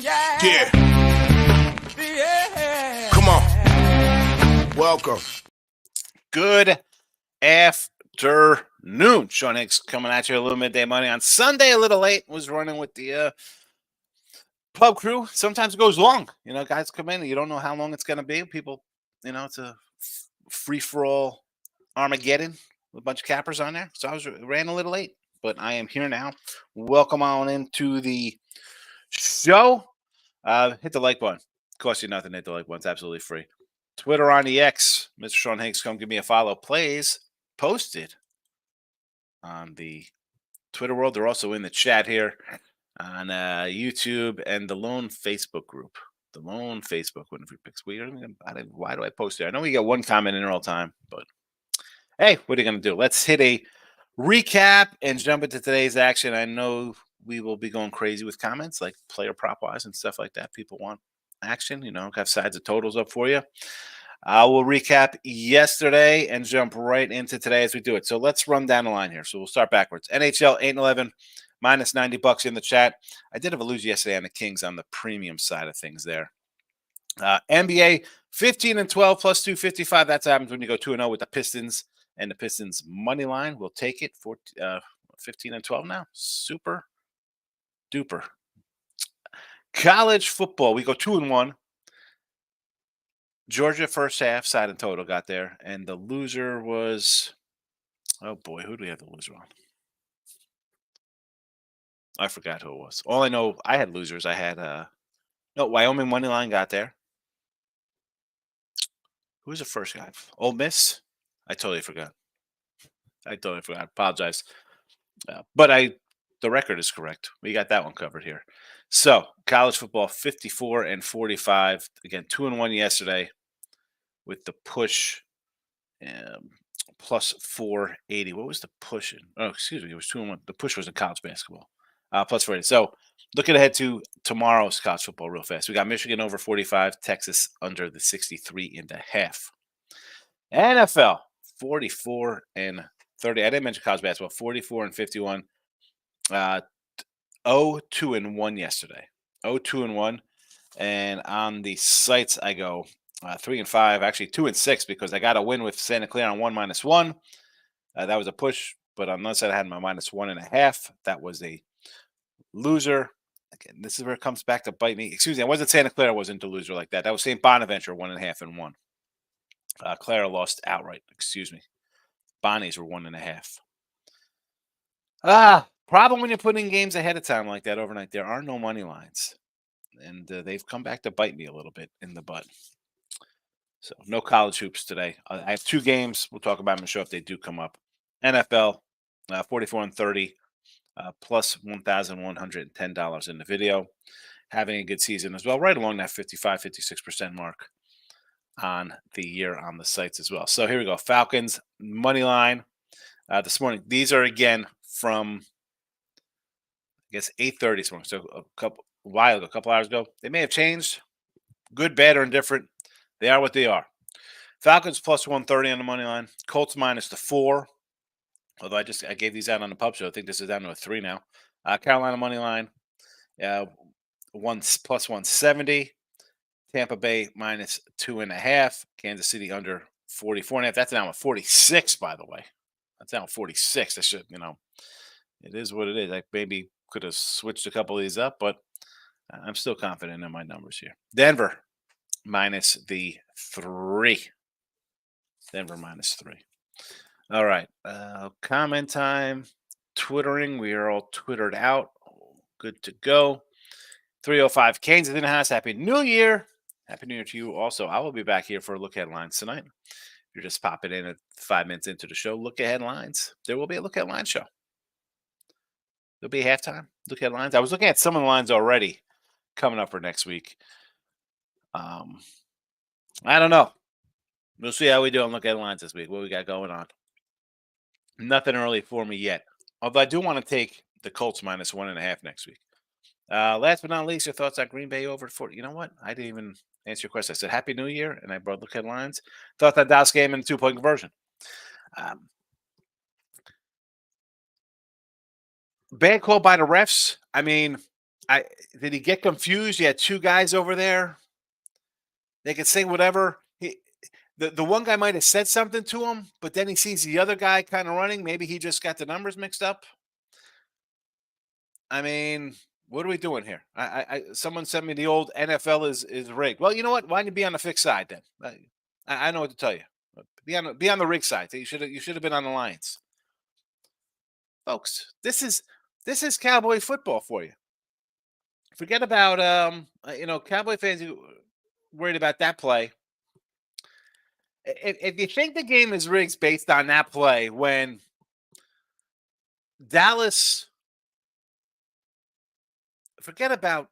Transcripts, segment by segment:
Yeah. Come on. Welcome. Good afternoon. Sean Hicks coming at you a little midday money on Sunday, a little late. Was running with the pub crew. Sometimes it goes long. You know, guys come in and you don't know how long it's going to be. People, you know, it's a free-for-all Armageddon with a bunch of cappers on there. So I ran a little late, but I am here now. Welcome on into the show. Hit the like button. Costs you nothing. Hit the like button. It's absolutely free. Twitter on the X. Mr. Sean Hicks, come give me a follow. Plays posted on the Twitter world. They're also in the chat here on YouTube and the Lone Facebook group. The Lone Facebook Winfrey Picks. Why do I post there? I know we get one comment in there all the time, but hey, what are you going to do? Let's hit a recap and jump into today's action. I know we will be going crazy with comments like player prop wise and stuff like that. People want action, you know, have sides of totals up for you. I will recap yesterday and jump right into today as we do it. So let's run down the line here. So we'll start backwards. NHL 8-11 minus $90 in the chat. I did have a lose yesterday on the Kings on the premium side of things there. NBA 15-12 plus 255. That's what happens when you go 2-0 with the Pistons and the Pistons money line. We'll take it for 15-12 now. Super duper. College football. We go 2-1. Georgia first half side and total got there, and the loser was, oh boy, who do we have the loser on? I forgot who it was. All I know, I had losers. I had Wyoming money line got there. Who was the first guy? Ole Miss. I totally forgot. Apologize, but the record is correct. We got that one covered here. So college football 54-45. Again, 2-1 yesterday. With the push plus 480. What was the push in? Oh, excuse me. It was 2-1. The push was in college basketball. Plus 480. So looking ahead to tomorrow's college football real fast. We got Michigan over 45, Texas under the 63.5. NFL 44-30. I didn't mention college basketball. 44-51. 0-2-1 yesterday. 0-2-1. And on the sites, I go 3-5, actually 2-6, because I got a win with Santa Clara on 1-1. That was a push, but on the other side, I had my -1.5. That was a loser. Again, this is where it comes back to bite me. Excuse me, I wasn't Santa Clara, wasn't a loser like that. That was St. Bonaventure, 1.5 and 1. Clara lost outright. Excuse me. Bonnies were 1.5. Problem when you're putting games ahead of time like that overnight. There are no money lines. And they've come back to bite me a little bit in the butt. So no college hoops today. I have two games. We'll talk about them in the show if they do come up. NFL 44-30 plus $1,110 in the video. Having a good season as well, right along that 55-56% mark on the year on the sites as well. So here we go. Falcons money line this morning. These are again from I guess 8:30 this morning. So a couple hours ago. They may have changed. Good, bad, or indifferent. They are what they are. Falcons plus 130 on the money line. Colts -4. Although I gave these out on the pub show. I think this is down to a 3 now. Carolina money line. Plus 170. Tampa Bay -2.5. Kansas City under 44.5. That's down to 46, by the way. That's down to 46. I should, it is what it is. I maybe could have switched a couple of these up, but I'm still confident in my numbers here. Denver -3. Denver -3. All right. Comment time. Twittering. We are all twittered out. Good to go. 3:05. Canes in the house. Happy New Year. Happy New Year to you also. I will be back here for a look at lines tonight. If you're just popping in at 5 minutes into the show, look ahead lines. There will be a look at line show. There'll be a halftime look at lines. I was looking at some of the lines already coming up for next week. I don't know. We'll see how we do on look at lines this week. What we got going on? Nothing early for me yet. Although I do want to take the Colts -1.5 next week. Last but not least, your thoughts on Green Bay over 40. You know what? I didn't even answer your question. I said Happy New Year, and I brought look at lines. Thought that Dallas game in a 2-point conversion. Bad call by the refs. I mean, Did he get confused? You had two guys over there. They could say whatever. The one guy might have said something to him, but then he sees the other guy kind of running. Maybe he just got the numbers mixed up. I mean, what are we doing here? Someone sent me the old NFL is rigged. Well, you know what? Why don't you be on the fixed side then? I know what to tell you. Be on the rigged side. You should have been on the Lions, folks. This is Cowboy football for you. Forget about Cowboy fans who worried about that play. If you think the game is rigged based on that play, when Dallas, forget about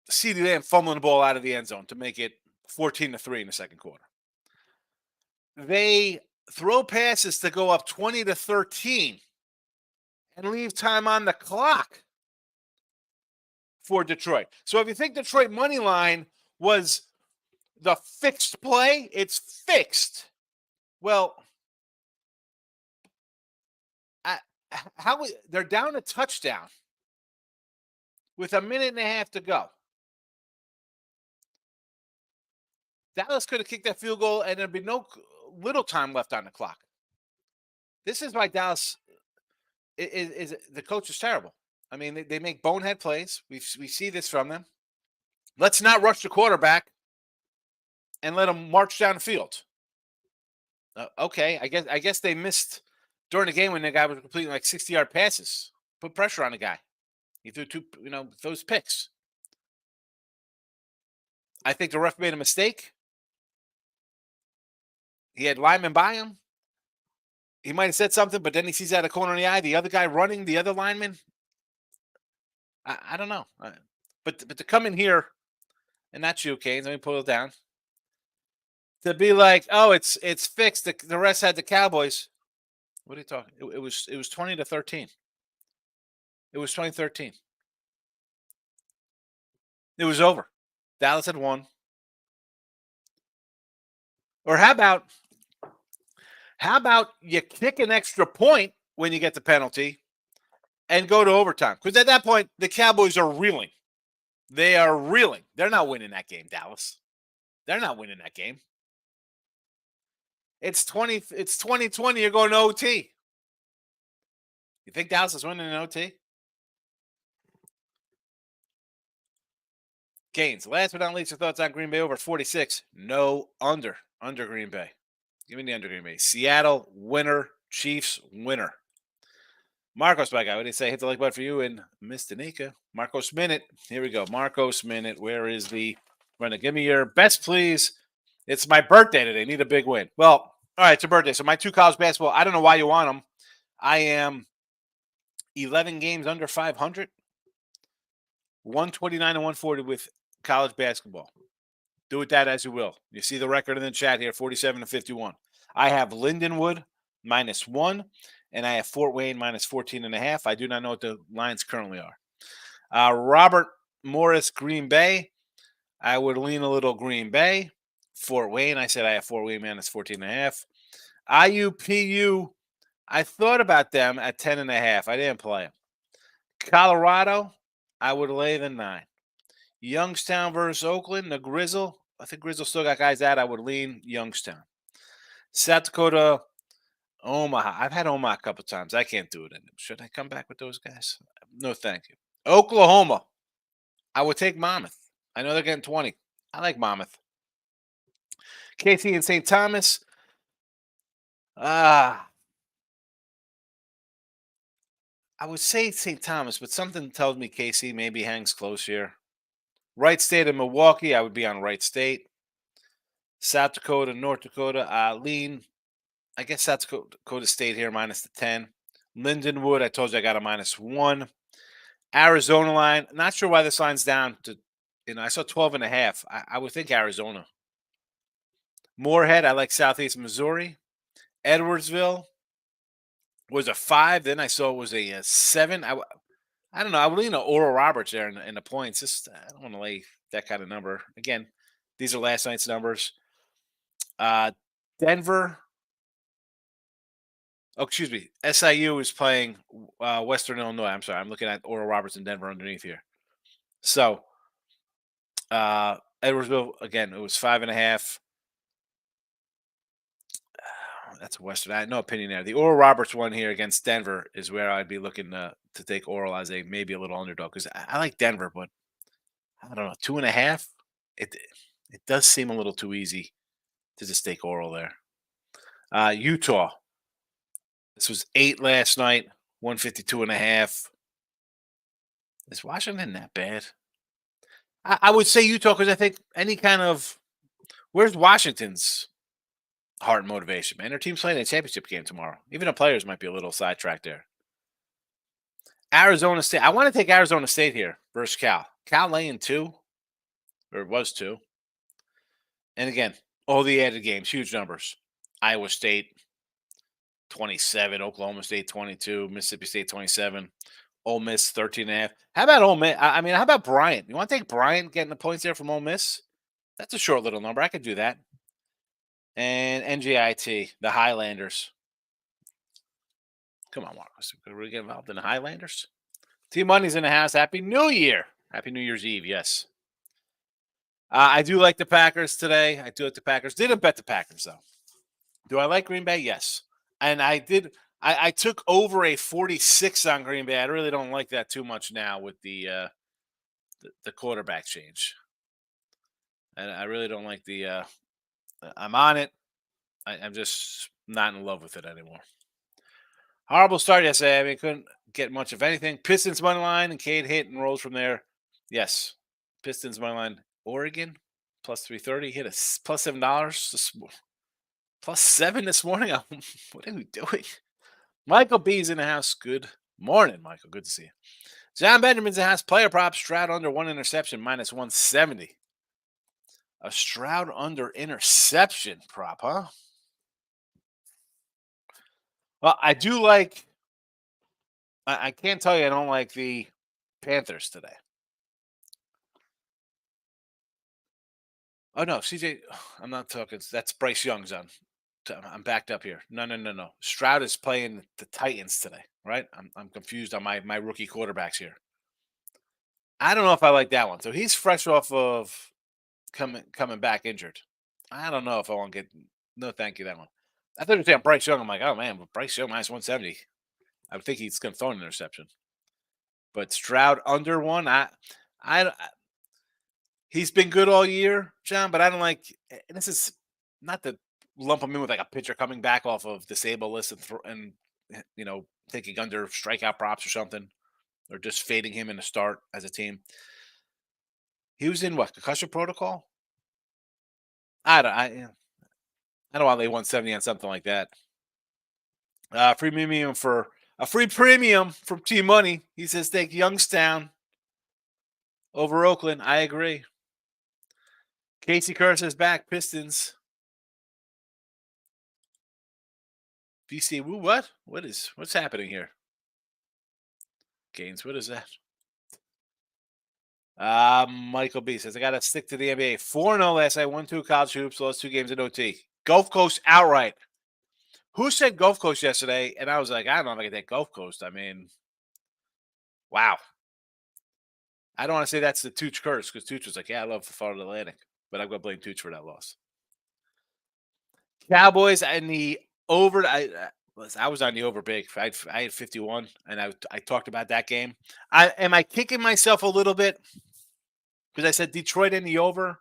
CeeDee Lamb fumbling the ball out of the end zone to make it 14-3 in the second quarter. They throw passes to go up 20-13 and leave time on the clock for Detroit. So if you think Detroit money line was the fixed play, it's fixed. Well, they're down a touchdown with a minute and a half to go. Dallas could have kicked that field goal and there'd be no little time left on the clock. This is why Dallas is the coach is terrible. I mean, they make bonehead plays. We see this from them. Let's not rush the quarterback and let him march down the field. Okay, I guess they missed during the game when the guy was completing like 60-yard passes. Put pressure on the guy. He threw those picks. I think the ref made a mistake. He had linemen by him. He might have said something, but then he sees out of the corner of the eye the other guy running, the other lineman. I don't know. But to come in here, and not you, Kane, let me pull it down. To be like, oh, it's fixed. The rest had the Cowboys. What are you talking? It was 20-13. It was 2013. It was over. Dallas had won. Or how about you kick an extra point when you get the penalty and go to overtime? Because at that point, the Cowboys are reeling. They are reeling. They're not winning that game, Dallas. They're not winning that game. It's 2020. You're going to OT. You think Dallas is winning in OT? Gains. Last but not least, your thoughts on Green Bay over 46. No, under Green Bay. Give me the under Green Bay. Seattle, winner. Chiefs, winner. Marcos, my guy, what did he say? Hit the like button for you and Miss Danica. Marcos Minute. Here we go. Marcos Minute. Where is the runner? Give me your best, please. It's my birthday today. Need a big win. Well, all right, it's your birthday. So my two college basketball, I don't know why you want them. I am 11 games under 500. 129 and 140 with college basketball. Do with that as you will. You see the record in the chat here, 47-51. I have Lindenwood -1, and I have Fort Wayne -14.5. I do not know what the lines currently are. Robert Morris, Green Bay. I would lean a little Green Bay. Fort Wayne, I said I have Fort Wayne -14.5. IUPU, I thought about them at 10.5. I didn't play them. Colorado, I would lay the 9. Youngstown versus Oakland, the Grizzle. I think Grizzle still got guys out. I would lean Youngstown. South Dakota, Omaha. I've had Omaha a couple times. I can't do it anymore. Should I come back with those guys? No, thank you. Oklahoma, I would take Monmouth. I know they're getting 20. I like Monmouth. KC and St. Thomas. I would say St. Thomas, but something tells me KC maybe hangs close here. Wright State and Milwaukee, I would be on Wright State. South Dakota, North Dakota, lean. I guess South Dakota State here -10. Lindenwood, I told you I got a -1. Arizona line, not sure why this line's down to, I saw 12.5. I would think Arizona. Moorhead, I like Southeast Missouri. Edwardsville was a 5. Then I saw it was a 7. I don't know. I would lean to Oral Roberts there in the points. I don't want to lay that kind of number. Again, these are last night's numbers. Denver, Oh, excuse me. SIU is playing Western Illinois. I'm sorry. I'm looking at Oral Roberts in Denver underneath here. So, Edwardsville, again, it was 5.5. That's Western. I had no opinion there. The Oral Roberts one here against Denver is where I'd be looking to take Oral as a maybe a little underdog because I like Denver, but I don't know, 2.5. It does seem a little too easy to just take Oral there. Utah. This was 8 last night. 152.5. Is Washington that bad? I would say Utah because I think any kind of where's Washington's heart and motivation, man? Their team's playing a championship game tomorrow. Even the players might be a little sidetracked there. Arizona State. I want to take Arizona State here versus Cal. Cal laying 2, or it was 2. And again, all the added games, huge numbers. Iowa State 27, Oklahoma State 22, Mississippi State 27, Ole Miss 13.5. How about Ole Miss? I mean, how about Bryant? You want to take Bryant getting the points there from Ole Miss? That's a short little number. I could do that. And NJIT, the Highlanders. Come on, Marcus. Are we get involved in the Highlanders? Team Money's in the house. Happy New Year. Happy New Year's Eve, yes. I do like the Packers today. I do like the Packers. Didn't bet the Packers, though. Do I like Green Bay? Yes. And I did. I took over a 46 on Green Bay. I really don't like that too much now with the quarterback change. And I really don't like the I'm on it. I'm just not in love with it anymore. Horrible start yesterday. I mean, couldn't get much of anything. Pistons money line, and Cade hit and rolls from there. Yes. Pistons money line. Oregon plus 330. Hit a plus $7. Plus 7 this morning. What are we doing? Michael B's in the house. Good morning, Michael. Good to see you. John Benjamin's in the house. Player prop. Stroud under 1 interception. Minus 170. A Stroud under interception prop, huh? Well, I do like. I can't tell you I don't like the Panthers today. Oh no, CJ. I'm not talking. That's Bryce Young's on. I'm backed up here. No. Stroud is playing the Titans today, right? I'm confused on my rookie quarterbacks here. I don't know if I like that one. So he's fresh off of coming back injured. I don't know if I want to get no thank you that one. I thought you were saying Bryce Young. I'm like, oh man, but Bryce Young minus 170. I would think he's going to throw an interception. But Stroud under 1. He's been good all year, John. But I don't like. And this is not to lump him in with like a pitcher coming back off of disabled list and taking under strikeout props or something, or just fading him in the start as a team. He was in what concussion protocol? I don't want to lay 170 on something like that. Free premium from Team Money. He says take Youngstown over Oakland. I agree. Casey Kerr says back Pistons. VC, what? What's happening here? Gaines, what is that? Michael B says I gotta stick to the NBA. 4-0 last night, 1-2 college hoops, lost 2 games in OT. Gulf Coast outright. Who said Gulf Coast yesterday? And I was like, I don't know if I can take Gulf Coast. I mean, wow. I don't want to say that's the Tooch curse because Tooch was like, yeah, I love the Florida Atlantic, but I'm gonna blame Tooch for that loss. Cowboys and the over. I was on the over big. I had 51, and I talked about that game. Am I kicking myself a little bit because I said Detroit in the over?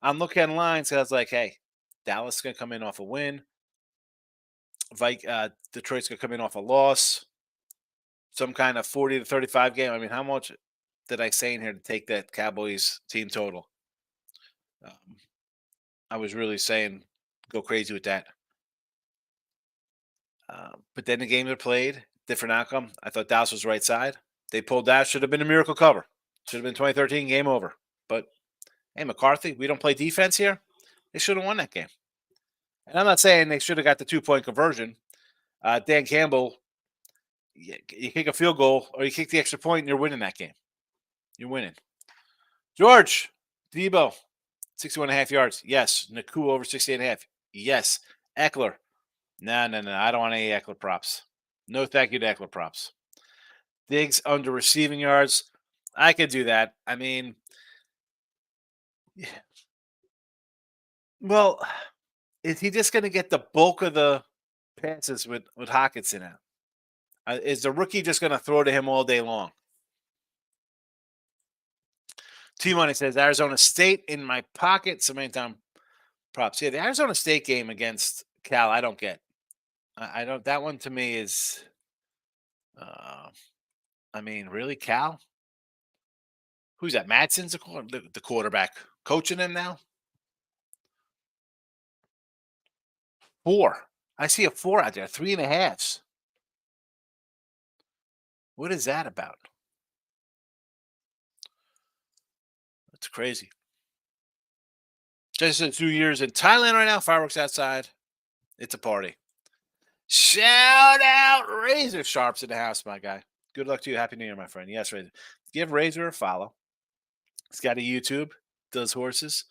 I'm looking at lines. So I was like, hey, Dallas is going to come in off a win. Detroit's going to come in off a loss. Some kind of 40 to 35 game. I mean, how much did I say in here to take that Cowboys team total? I was really saying go crazy with that. But then the games are played. Different outcome. I thought Dallas was right side. They pulled that. Should have been a miracle cover. Should have been 2013 game over. But, hey, McCarthy, we don't play defense here. They should have won that game. And I'm not saying they should have got the 2-point conversion. Dan Campbell, you kick a field goal or you kick the extra point and you're winning that game. You're winning. George, Debo, 61.5 yards. Yes. Naku over 68.5. Yes. Eckler, No. I don't want any Eckler props. No, thank you to Eckler props. Diggs under receiving yards. I could do that. I mean, well, is he just going to get the bulk of the passes with Hawkinson out? Is the rookie just going to throw to him all day long? T-Money says Arizona State in my pocket. So many time props. Yeah, the Arizona State game against Cal, I don't get. I don't. That one to me is. I mean, really, Cal? Who's that? Madsen's the quarterback coaching him now. 4. I see a 4 out there. 3.5s. What is that about? That's crazy. Just 2 years in Thailand right now. Fireworks outside. It's a party. Shout out Razor Sharps in the house, my guy. Good luck to you. Happy New Year, my friend. Yes, Razor. Give Razor a follow. He's got a YouTube. Does horses.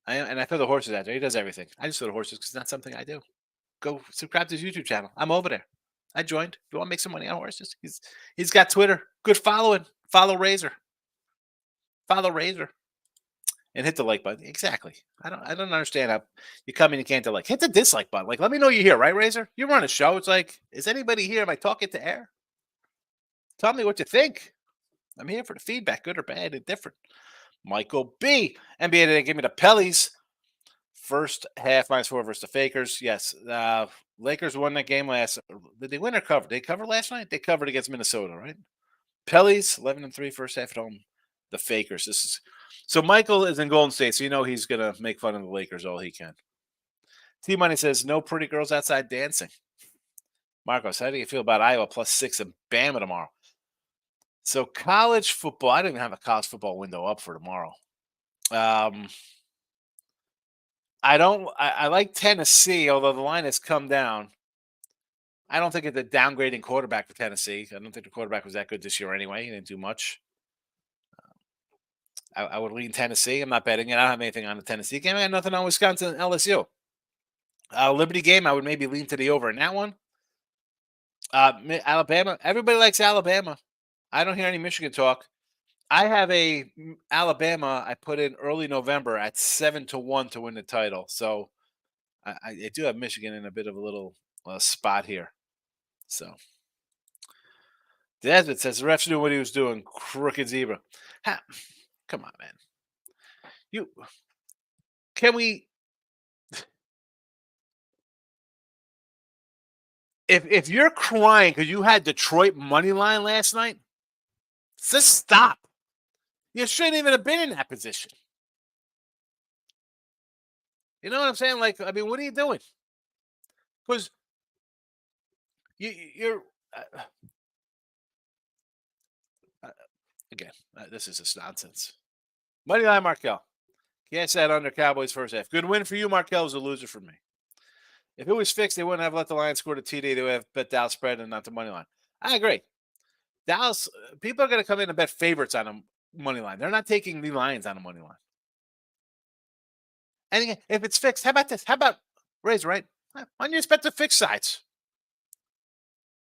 I throw the horses out there. He does everything. I just throw the horses because it's not something I do. Go subscribe to his YouTube channel. I'm over there. I joined. If you want to make some money on horses, he's got Twitter. Good following. Follow Razor. Follow Razor. And hit the like button. Exactly. I don't understand how you come in, you can't like. Hit the dislike button. Like, let me know you're here, right, Razor? You run a show. It's like, is anybody here? Am I talking to air? Tell me what you think. I'm here for the feedback, good or bad, and different. Michael B. NBA today, give me the Pellies. First half -4 versus the Fakers. Yes. Lakers won that game last. Did they win or cover? Did they cover last night? They covered against Minnesota, right? Pellies, 11-3 first half at home. The Fakers. So Michael is in Golden State, so you know he's gonna make fun of the Lakers all he can. T-Money says no pretty girls outside dancing. Marcos, how do you feel about Iowa +6 and Bama tomorrow? So college football, I don't even have a college football window up for tomorrow. I like Tennessee, although the line has come down. I don't think it's a downgrading quarterback for Tennessee. I don't think the quarterback was that good this year anyway. He didn't do much. I would lean Tennessee. I'm not betting it. I don't have anything on the Tennessee game. I got nothing on Wisconsin and LSU. Liberty game, I would maybe lean to the over in that one. Alabama. Everybody likes Alabama. I don't hear any Michigan talk. I have a Alabama. I put in early November at 7-1 to win the title. So I do have Michigan in a bit of a little spot here. So Desmond says the refs knew what he was doing. Crooked zebra. Come on, man. Can we? If you're crying because you had Detroit money line last night, just stop. You shouldn't even have been in that position. You know what I'm saying? Like, I mean, what are you doing? Because you're again. This is just nonsense. Moneyline Markel. Can't say under Cowboys first half. Good win for you. Markel was a loser for me. If it was fixed, they wouldn't have let the Lions score the TD. They would have bet Dallas spread and not the money line. I agree. Dallas, people are going to come in and bet favorites on a money line. They're not taking the Lions on a money line. And again, if it's fixed, how about this? How about raise, right? Why don't you expect the fixed sides?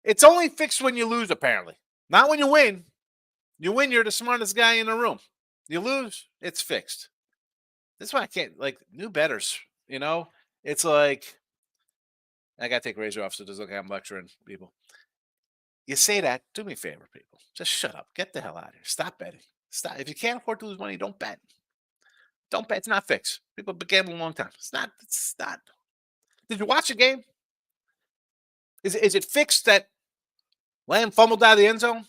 It's only fixed when you lose, apparently. Not when you win. You win, you're the smartest guy in the room. You lose, it's fixed. That's why I can't, like, new bettors, you know? It's like, I got to take Razor off so it doesn't look like I'm lecturing people. You say that, do me a favor, people. Just shut up. Get the hell out of here. Stop betting. Stop. If you can't afford to lose money, don't bet. Don't bet. It's not fixed. People have been gambling a long time. It's not. Did you watch the game? Is it fixed that Lamb fumbled out of the end zone?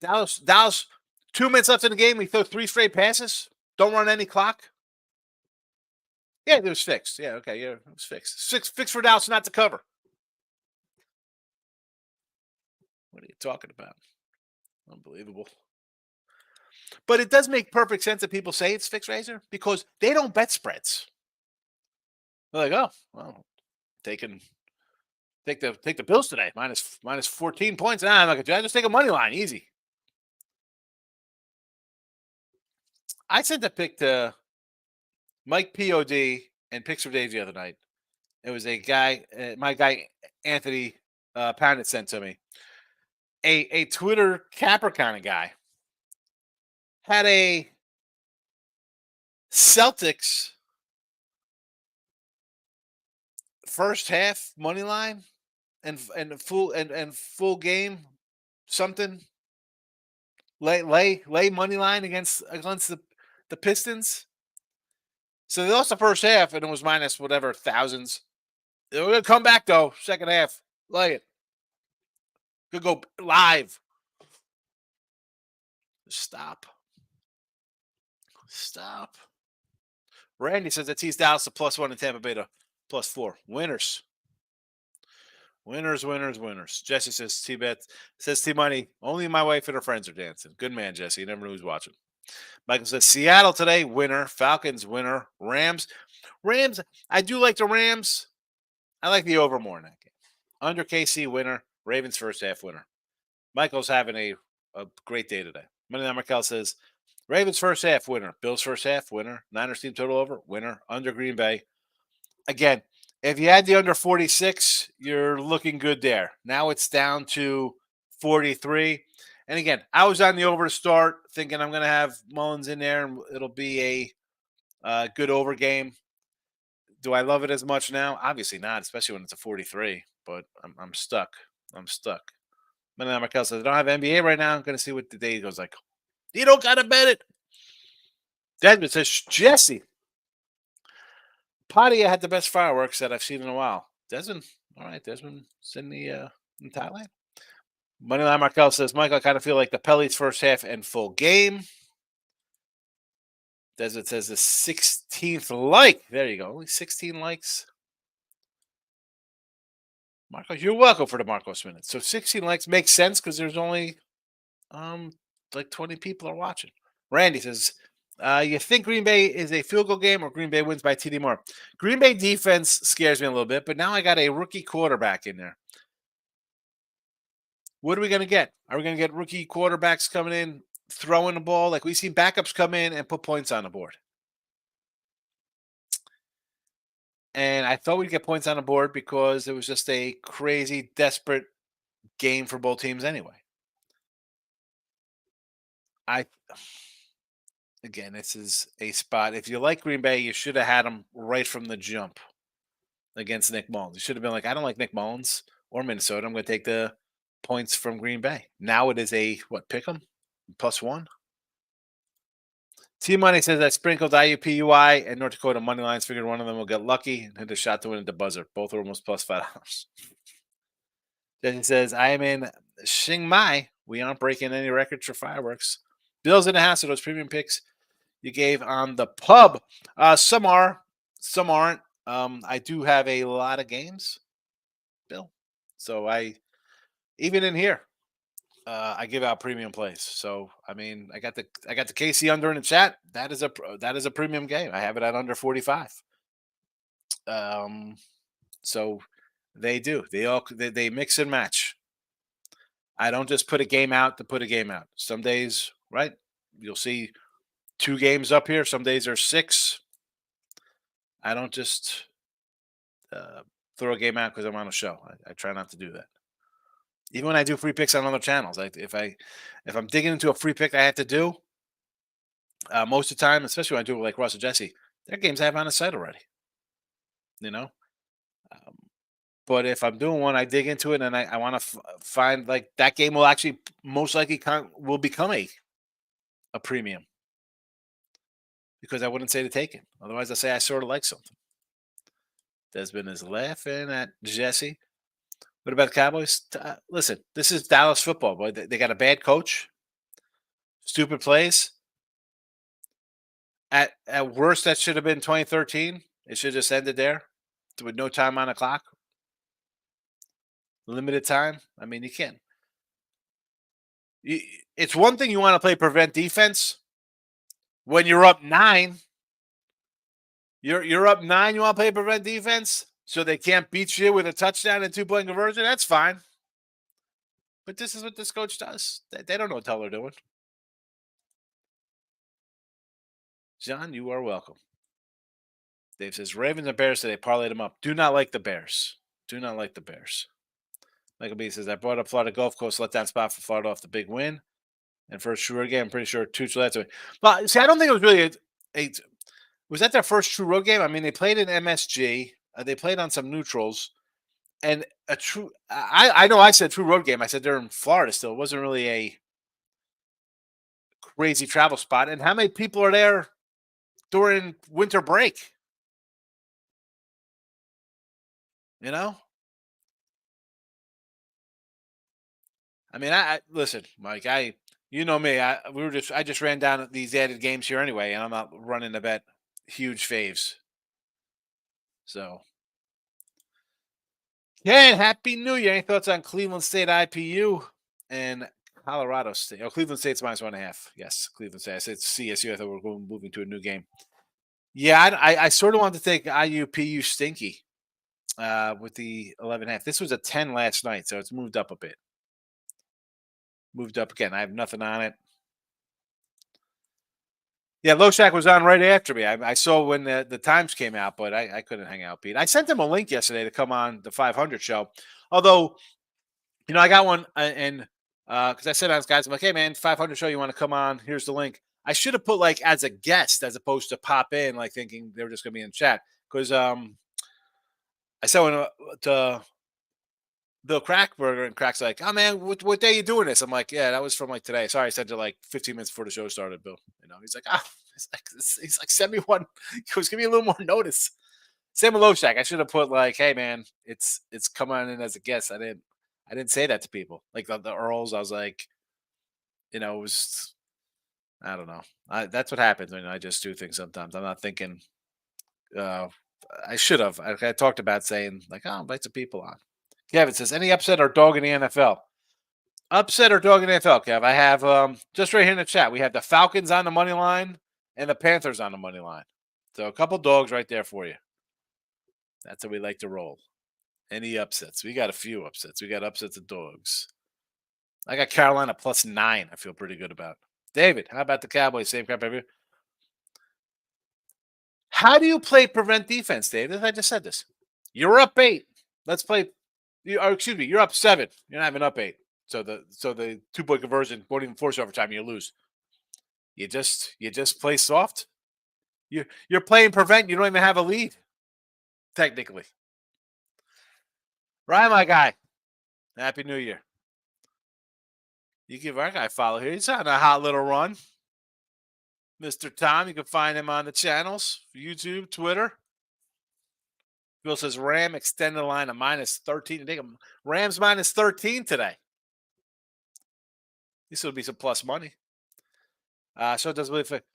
Dallas, 2 minutes left in the game. We throw 3 straight passes. Don't run any clock. Yeah, it was fixed. Yeah, okay. Yeah, it was fixed. Fixed for Dallas not to cover. What are you talking about? Unbelievable. But it does make perfect sense that people say it's fixed, Razor, because they don't bet spreads. They're like, oh, well, take the Bills today, minus 14 points. I'm not gonna do. I just take a money line, easy. I sent a pick to Mike Pod and Picks for Days the other night. It was a guy, my guy Anthony Poundit sent to me. A Twitter capper kind of guy had a Celtics first half money line and full game something lay money line against the Pistons. So they lost the first half and it was minus whatever thousands. They're gonna come back though, second half. Lay it. Could go live. Stop. Randy says that T's Dallas to +1 and Tampa Bay to +4. Winners. Jesse says T-Bet says T-Money. Only my wife and her friends are dancing. Good man, Jesse. You never know who's watching. Michael says Seattle today, winner. Falcons, winner. Rams. I do like the Rams. I like the over more in that game. Under KC, winner. Ravens first half, winner. Michael's having a great day today. Moneyline Markel says Ravens first half, winner. Bills first half, winner. Niners team total over, winner. Under Green Bay. Again, if you had the under 46, you're looking good there. Now it's down to 43. And again, I was on the over to start, thinking I'm going to have Mullins in there, and it'll be a good over game. Do I love it as much now? Obviously not, especially when it's a 43. But I'm stuck. Moneyline Markel says I don't have NBA right now. I'm going to see what the day goes like. You don't got to bet it. Desmond says Jesse. Pattaya had the best fireworks that I've seen in a while. Desmond, all right, Desmond, Sydney in Thailand. Moneyline Markel says, Michael, I kind of feel like the Pellies first half and full game. Desmond says the 16th like. There you go. Only 16 likes. Marcos, you're welcome for the Marcos minutes. So 16 likes makes sense because there's only like 20 people are watching. Randy says, you think Green Bay is a field goal game or Green Bay wins by TD more? Green Bay defense scares me a little bit, but now I got a rookie quarterback in there. What are we going to get? Are we going to get rookie quarterbacks coming in, throwing the ball? Like we've seen backups come in and put points on the board. And I thought we'd get points on the board because it was just a crazy, desperate game for both teams anyway. Again, this is a spot. If you like Green Bay, you should have had them right from the jump against Nick Mullins. You should have been like, I don't like Nick Mullins or Minnesota. I'm going to take the points from Green Bay. Now it is a, pick 'em? +1. T-Money says I sprinkled IUPUI and North Dakota money lines. Figured one of them will get lucky and hit a shot to win at the buzzer. Both are almost +$5. Then says, I am in Chiang Mai. We aren't breaking any records for fireworks. Bill's in the house of those premium picks you gave on the pub. Some are, some aren't. I do have a lot of games, Bill. So even in here, I give out premium plays. So I mean, I got the KC under in the chat. That is a premium game. I have it at under 45. So they do. They mix and match. I don't just put a game out to put a game out. Some days, right? You'll see 2 games up here. Some days are 6. I don't just throw a game out because I'm on a show. I try not to do that. Even when I do free picks on other channels, if I'm digging into a free pick I have to do, most of the time, especially when I do it like Russ and Jesse, their games I have on the site already. You know? But if I'm doing one, I dig into it and I want to find like that game will actually most likely will become a premium because I wouldn't say to take it. Otherwise, I say I sort of like something. Desmond is laughing at Jesse. What about the Cowboys? Listen, this is Dallas football, boy. They got a bad coach, stupid plays. At worst, that should have been 2013. It should have just ended there with no time on the clock. Limited time. I mean, you can't. It's one thing you want to play prevent defense when you're up 9. You're up 9. You want to play prevent defense so they can't beat you with a touchdown and 2-point conversion. That's fine. But this is what this coach does. They don't know what the hell they're doing. John, you are welcome. Dave says, Ravens and Bears today, parlayed them up. Do not like the Bears. Do not like the Bears. Michael B says, I brought up Florida Gulf Coast letdown spot for Florida off the big win. And for a sure game, I'm pretty sure Tuchel that's it. But see, I don't think it was really was that their first true road game? I mean, they played in MSG. They played on some neutrals. And a true I know I said true road game. I said they're in Florida still. It wasn't really a crazy travel spot. And how many people are there during winter break? You know? I mean, I listen, Mike, you know me. I just ran down these added games here anyway, and I'm not running to bet huge faves. So yeah, Happy New Year. Any thoughts on Cleveland State IPU and Colorado State? Oh, Cleveland State's -1.5. Yes, Cleveland State. I said CSU. I thought we were moving to a new game. Yeah, I sort of wanted to take IUPU Stinky with the 11.5. This was a 10 last night, so it's moved up a bit. Moved up again. I have nothing on it. Yeah, Loshak was on right after me. I saw when the times came out, but I couldn't hang out, Pete. I sent him a link yesterday to come on the 500 show. Although, you know, I got one, and because I said to guys, I'm like, hey, man, 500 show, you want to come on? Here's the link. I should have put, like, as a guest as opposed to pop in, like, thinking they were just going to be in chat. Because I said to Bill Crackburger, and Crack's like, oh, man, what day are you doing this? I'm like, yeah, that was from, like, today. Sorry, I said to, like, 15 minutes before the show started, Bill. You know, he's like, he's like, send me one. He goes, give me a little more notice. Same with Loshak. I should have put, like, hey, man, it's coming in as a guest. I didn't say that to people. Like, the Earls, I was like, you know, it was, I don't know. That's what happens when I just do things sometimes. I'm not thinking, I should have. I talked about saying, like, oh, invite some people on. Kevin says, any upset or dog in the NFL? Upset or dog in the NFL, Kev? I have just right here in the chat. We have the Falcons on the money line and the Panthers on the money line. So a couple dogs right there for you. That's how we like to roll. Any upsets? We got a few upsets. We got upsets of dogs. I got Carolina +9. I feel pretty good about. David, how about the Cowboys? Same crap every year. How do you play prevent defense, David? I just said this. You're up 8. Let's play. Excuse me, you're up 7. You're not even up 8. So the 2-point conversion won't even force overtime. You lose. You just play soft. You're playing prevent. You don't even have a lead, technically. Ryan, my guy. Happy New Year. You give our guy a follow here. He's on a hot little run. Mr. Tom, you can find him on the channels, YouTube, Twitter. Bill says Ram extended the line to -13. I think Rams -13 today. This will be some plus money. So it doesn't really fit.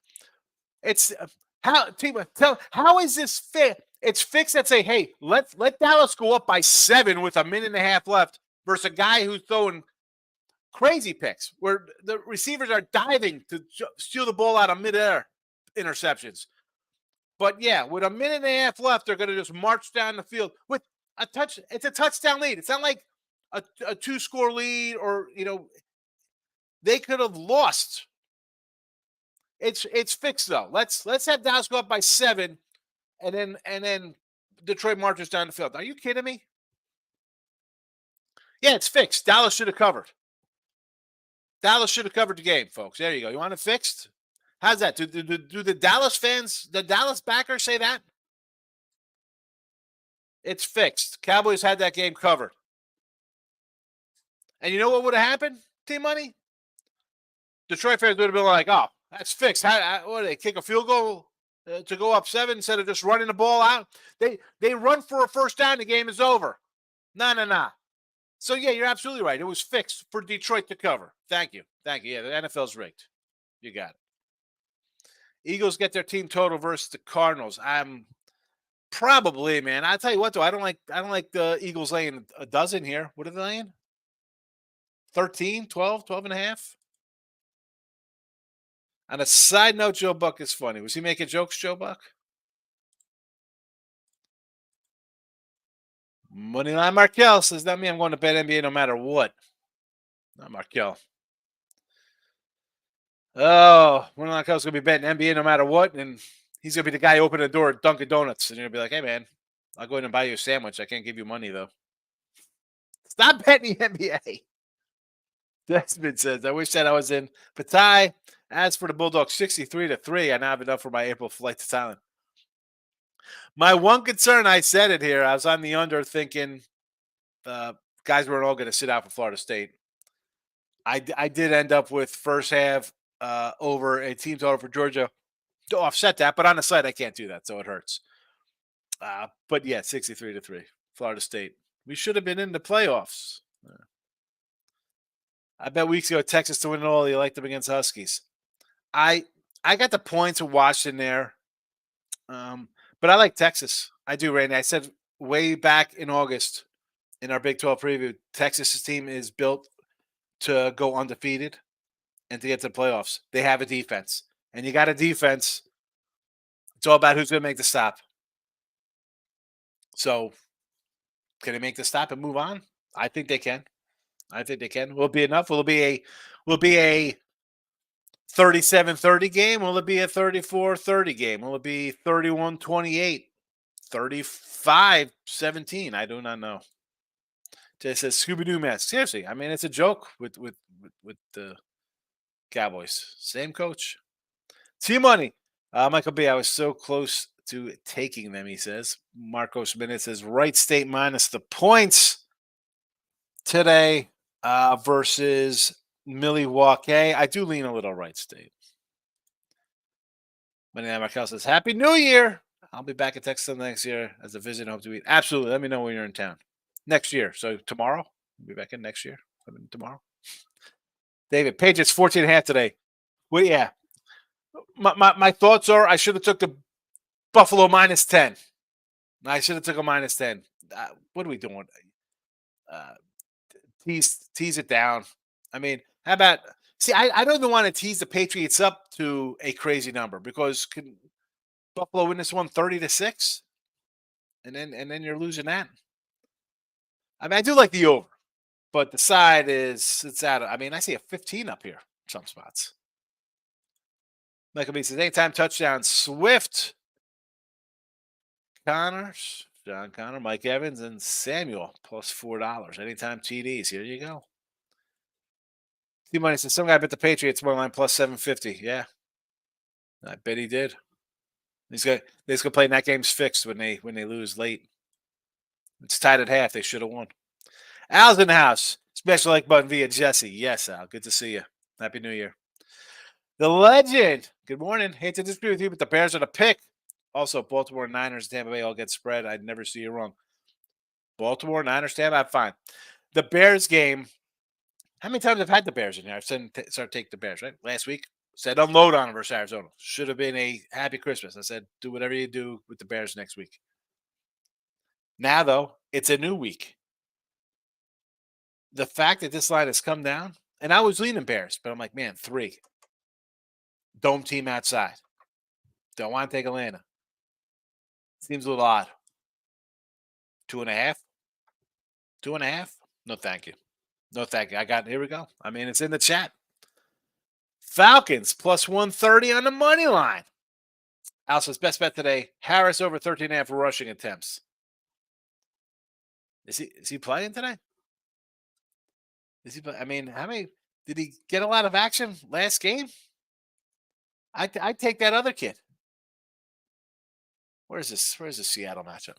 It's how is this fit? It's fixed that say, hey, let Dallas go up by 7 with a minute and a half left versus a guy who's throwing crazy picks where the receivers are diving to steal the ball out of midair interceptions. But yeah, with a minute and a half left, they're going to just march down the field with a touch. It's a touchdown lead. It's not like a 2-score lead, or they could have lost. It's fixed though. Let's have Dallas go up by 7, and then Detroit marches down the field. Are you kidding me? Yeah, it's fixed. Dallas should have covered. Dallas should have covered the game, folks. There you go. You want it fixed? How's that? Do the Dallas fans, the Dallas backers say that? It's fixed. Cowboys had that game covered. And you know what would have happened, Team Money? Detroit fans would have been like, oh, that's fixed. What, they kick a field goal to go up 7 instead of just running the ball out? They run for a first down, the game is over. Nah. So, yeah, you're absolutely right. It was fixed for Detroit to cover. Thank you. Yeah, the NFL's rigged. You got it. Eagles get their team total versus the Cardinals. I'm probably, man. I'll tell you what, though. I don't like the Eagles laying a dozen here. What are they laying? 13, 12 and a half? On a side note, Joe Buck is funny. Was he making jokes, Joe Buck? Moneyline Markel says, that means I'm going to bet NBA no matter what. Not Markel. Oh, Moneyline Markel's going to be betting NBA no matter what, and he's going to be the guy opening the door at Dunkin' Donuts. And you're going to be like, hey, man, I'll go in and buy you a sandwich. I can't give you money, though. Stop betting the NBA. Desmond says, I wish that I was in Pattaya. As for the Bulldogs, 63-3, I now have enough for my April flight to Thailand. My one concern, I said it here, I was on the under thinking guys weren't all going to sit out for Florida State. I did end up with first half over a team total for Georgia to offset that, but on the site, I can't do that, so it hurts. But yeah, 63-3, Florida State. We should have been in the playoffs. I bet weeks ago Texas to win it all. You liked them against Huskies. I got the points of Washington there, but I like Texas. I do, Randy. I said way back in August in our Big 12 preview, Texas's team is built to go undefeated and to get to the playoffs. They have a defense, and you got a defense. It's all about who's going to make the stop. So, can they make the stop and move on? I think they can. Will it be enough? Will it be a 37-30 game? Will it be a 34-30 game? Will it be 31-28? 35-17? I do not know. Just says Scooby-Doo mask. Seriously, I mean, it's a joke with the Cowboys. Same coach. T-Money. Michael B., I was so close to taking them, he says. Marcos Minute says, Wright State minus the points today versus Milwaukee. I do lean a little Wright State. Manny Markel says, Happy New Year. I'll be back in Texas next year as a visit. Hope to eat. Absolutely. Let me know when you're in town. Next year. So tomorrow? We'll be back in next year. Tomorrow. David, Patriots 14.5 today. Well, yeah. My thoughts are I should have took the Buffalo minus 10. I should have took a minus 10. What are we doing? Tease it down. I mean, how about – see, I don't even want to tease the Patriots up to a crazy number because can Buffalo win this one 30-6? And then you're losing that. I mean, I do like the over, but the side it's out. I mean, I see a 15 up here in some spots. Michael B says, anytime touchdown, Swift, Connors, John Connor, Mike Evans, and Samuel plus $4. Anytime TDs. Here you go. T-Money says, some guy bet the Patriots money line plus 750. Yeah. I bet he did. They're just gonna play that game's fixed when they lose late. It's tied at half. They should have won. Al's in the house. Special like button via Jesse. Yes, Al. Good to see you. Happy New Year. The legend. Good morning. Hate to disagree with you, but the Bears are the pick. Also, Baltimore, Niners, Tampa Bay all get spread. I'd never see you wrong. Baltimore, Niners, Tampa, I'm fine. The Bears game. How many times have I had the Bears in here? I've said start take the Bears, right? Last week, said unload on them versus Arizona. Should have been a happy Christmas. I said do whatever you do with the Bears next week. Now, though, it's a new week. The fact that this line has come down, and I was leaning Bears, but I'm like, man, 3. Dome team outside. Don't want to take Atlanta. Seems a little odd. 2.5? 2.5? No, thank you. No, thank you. Here we go. I mean, it's in the chat. Falcons plus 130 on the money line. Al says, best bet today, Harris over 13.5 rushing attempts. Is he playing today? I mean, how many did he get a lot of action last game? I'd take that other kid. Where's the Seattle matchup?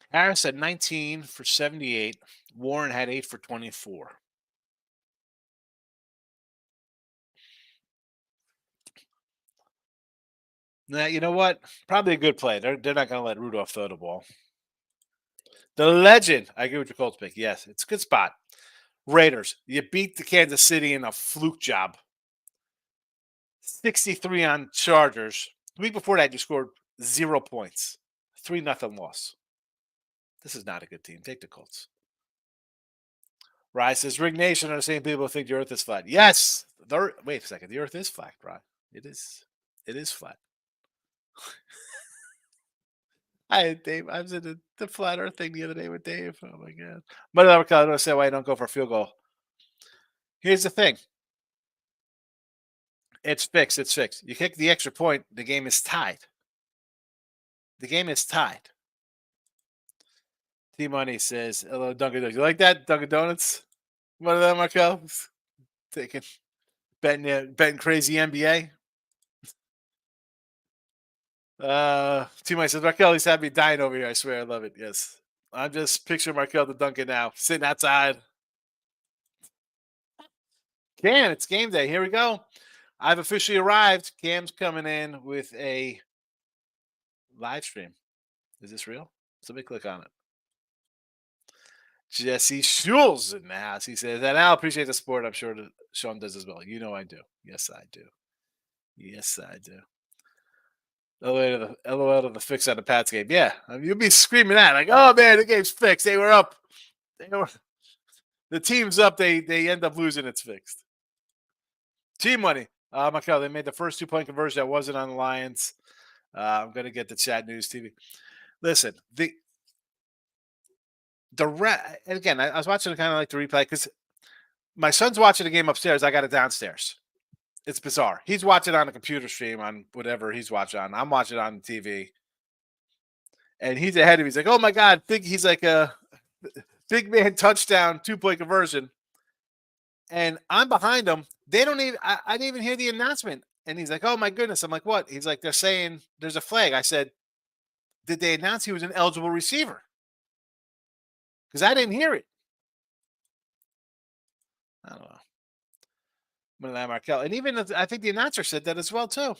Harris had 19 for 78. Warren had 8 for 24. Now, you know what? Probably a good play. They're not going to let Rudolph throw the ball. The legend. I agree with your Colts pick. Yes, it's a good spot. Raiders. You beat the Kansas City in a fluke job. 63 on Chargers. The week before that, you scored 0 points. 3-0 loss. This is not a good team. Take the Colts. Rye says, Rig Nation are the same people who think the earth is flat. Yes. Wait a second. The earth is flat, Rye. It is flat. I had Dave. I was in the flat Earth thing the other day with Dave. Oh my god! But I don't say why I don't go for a field goal. Here's the thing. It's fixed. It's fixed. You kick the extra point, the game is tied. The game is tied. T Money says, "Hello, Dunkin' Donuts. You like that, Dunkin' Donuts? One of them, Markel? Taking betting crazy NBA." T Money says, "Markel, he's happy dying over here. I swear, I love it. Yes, I'm just picturing Markel the Dunkin' now, sitting outside. Cam, it's game day. Here we go. I've officially arrived. Cam's coming in with a live stream. Is this real? Somebody click on it. Jesse Schulz in the house. He says, and I appreciate the support. I'm sure that Sean does as well. You know I do. Yes, I do. Yes, I do. LOL to the fix on the Pats game. Yeah, you'll be screaming that like, "Oh man, the game's fixed. They were up. The team's up. They end up losing. It's fixed." Team money. Michael, they made the first 2-point conversion that wasn't on the Lions. I'm gonna get the chat news TV. Listen, and again, I was watching kind of like the replay because my son's watching the game upstairs. I got it downstairs. It's bizarre. He's watching on a computer stream on whatever he's watching on. I'm watching on TV. And he's ahead of me. He's like, "Oh my God, he's like a big man touchdown, 2-point conversion." And I'm behind him. They don't even I didn't even hear the announcement. And he's like, "Oh my goodness." I'm like, "What?" He's like, "They're saying there's a flag." I said, "Did they announce he was an eligible receiver?" Because I didn't hear it. I don't know. Markel. And even I think the announcer said that as well, too.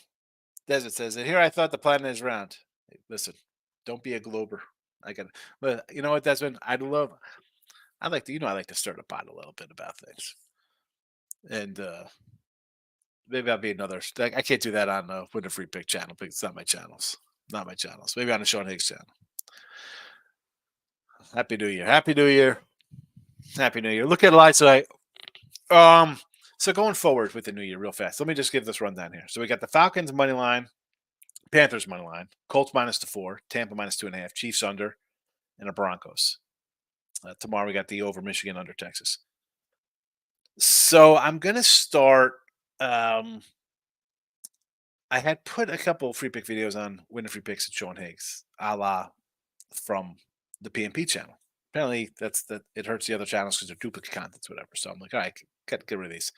Desert says it. Here I thought the planet is round. Hey, listen, don't be a glober. But you know what, Desmond? I like to stir the pot a little bit about things. And maybe that'll be another. I can't do that on the Win a Free Pick channel because it's not my channels. Not my channels. Maybe on the Sean Higgs channel. Happy New Year. Happy New Year. Happy New Year. Look at lights tonight. So going forward with the new year real fast, let me just give this rundown here. So we got the Falcons money line, Panthers money line, Colts -4, Tampa -2.5, Chiefs under, and the Broncos. Tomorrow we got the over Michigan under Texas. So I'm going to start. I had put a couple free pick videos on Win a Free Picks at Sean Higgs, a la from the PMP channel. Apparently, it hurts the other channels because they're duplicate contents, whatever. So I'm like, all right, get rid of these.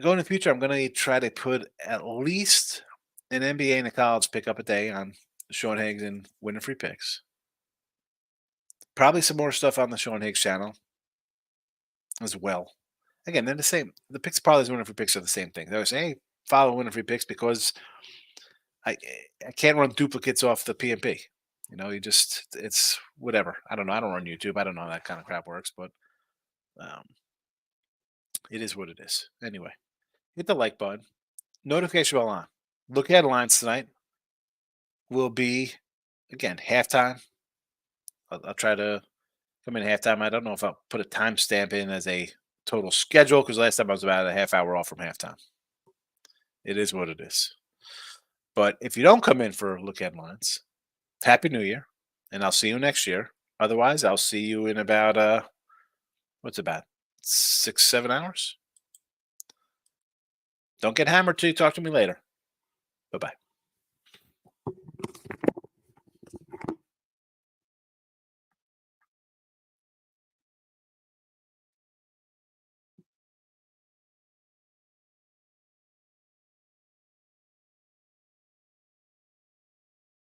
Going in the future, I'm going to try to put at least an NBA and a college pick up a day on Sean Higgs and Win a Free Picks. Probably some more stuff on the Sean Higgs channel as well. Again, they're the same. The picks parlays and Win a Free Picks are the same thing. They always say, "Hey, follow Win a Free Picks," because I can't run duplicates off the PMP. It's whatever. I don't know. I don't run YouTube. I don't know how that kind of crap works, but it is what it is. Anyway, hit the like button. Notification bell on. Look at headlines tonight. Will be, again, halftime. I'll try to come in halftime. I don't know if I'll put a timestamp in as a total schedule because last time I was about a half hour off from halftime. It is what it is. But if you don't come in for look headlines, Happy New Year, and I'll see you next year. Otherwise, I'll see you in about, what's about 6-7 hours? Don't get hammered till you talk to me later. Bye-bye.